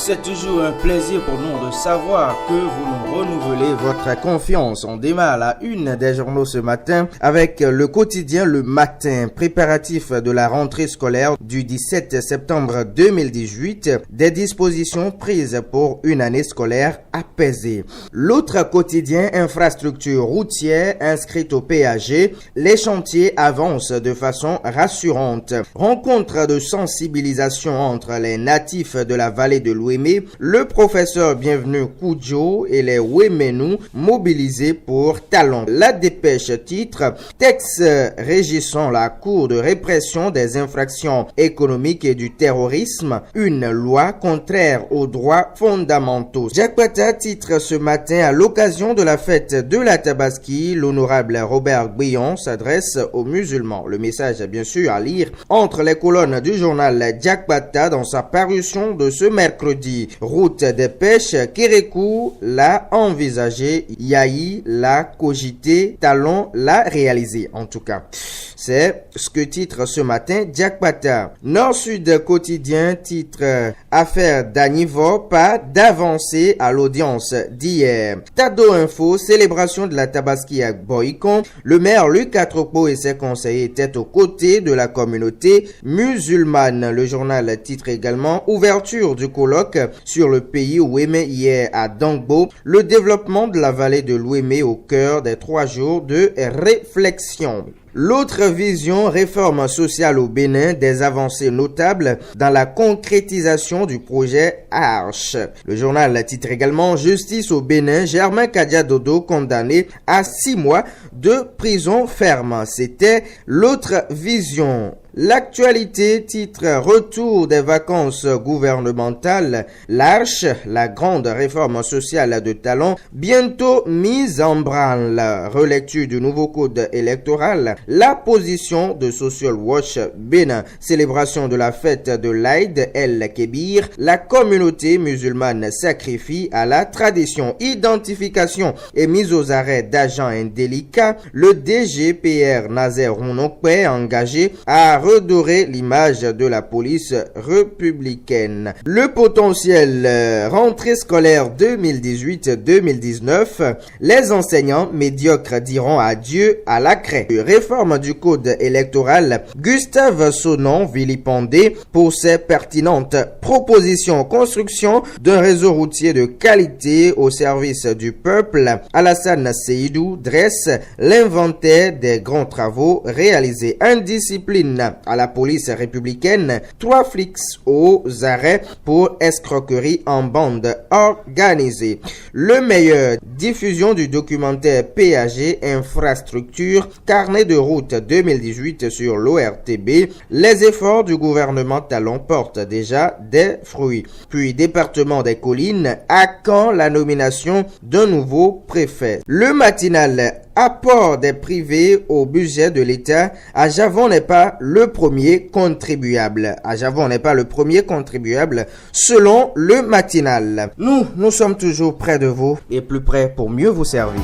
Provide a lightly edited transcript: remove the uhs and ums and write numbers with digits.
c'est toujours un plaisir pour nous de savoir que vous nous renouvelez votre confiance. On démarre la une des journaux ce matin avec le quotidien Le Matin, préparatif de la rentrée scolaire du 17 septembre 2018, des dispositions prises pour une année scolaire apaisée. L'autre quotidien, infrastructure routière inscrite au PAG, les chantiers avancent de façon rassurante. Rencontre de sensibilisation entre les natifs de la vallée de l'Ouémé, le professeur Bienvenu Koudjo et les Ouéménous mobilisés pour Talon. La dépêche titre « Texte régissant la Cour de répression des infractions économiques et du terrorisme, une loi contraire aux droits fondamentaux ». Diakbata titre ce matin à l'occasion de la fête de la Tabaski, l'honorable Robert Guillon s'adresse aux musulmans. Le message est bien sûr à lire entre les colonnes du journal Diakbata dans sa parution de ce mercredi. Route des pêches, Kérékou l'a envisagé, Yahi l'a cogité, Talon l'a réalisé en tout cas. C'est ce que titre ce matin Diakbata. Nord-Sud quotidien titre affaire d'Anivo, pas d'avancée à l'audience d'hier. Tado Info, célébration de la Tabaski à Boycon. Le maire Luc Atropo et ses conseillers étaient aux côtés de la communauté musulmane. Le journal titre également ouverture du colloque sur le pays Ouémé hier à Dangbo. Le développement de la vallée de l'Ouémé au cœur des 3 jours de réflexion. L'autre vision, réforme sociale au Bénin, des avancées notables dans la concrétisation du projet Arche. Le journal titre également justice au Bénin, Germain Kadia Dodo condamné à 6 mois de prison ferme. C'était l'autre vision. L'actualité titre retour des vacances gouvernementales, l'Arche, la grande réforme sociale de Talon, bientôt mise en branle. Relecture du nouveau code électoral, la position de Social Watch Bénin, célébration de la fête de l'Aïd el-Kébir, la communauté musulmane sacrifie à la tradition, identification et mise aux arrêts d'agents indélicats, le DGPR Nazer Rounokpe engagé à redorer l'image de la police républicaine. Le potentiel rentrée scolaire 2018-2019, les enseignants médiocres diront adieu à la craie. Réforme du code électoral, Gustave Sonon vilipendé pour ses pertinentes propositions. Construction d'un réseau routier de qualité au service du peuple. Alassane Seydou dresse l'inventaire des grands travaux réalisés. Indiscipline à la police républicaine, 3 flics aux arrêts pour escroquerie en bande organisée. Le meilleur, diffusion du documentaire PAG infrastructure, carnet de route 2018 sur l'ORTB. Les efforts du gouvernement Talon portent déjà des fruits. Puis département des collines, à quand la nomination d'un nouveau préfet? Le matinal, apport des privés au budget de l'État, Ajavon n'est pas le premier contribuable. Ajavon n'est pas le premier contribuable selon le matinal. Nous sommes toujours près de vous et plus près pour mieux vous servir.